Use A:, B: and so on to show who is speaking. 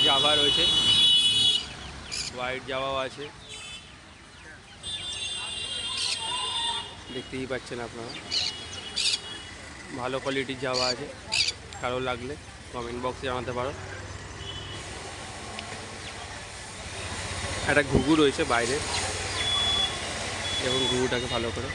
A: Java রয়েছে, white জাভাও আছে, দেখতেই পাচ্ছেন আপনারা। ভালো কোয়ালিটির জাভা আছে, কারো লাগলে কমেন্ট বক্সে জানাতে পারো। একটা ঘুঘু রয়েছে বাইরে, এবং ঘুঘুটাকে ভালো করে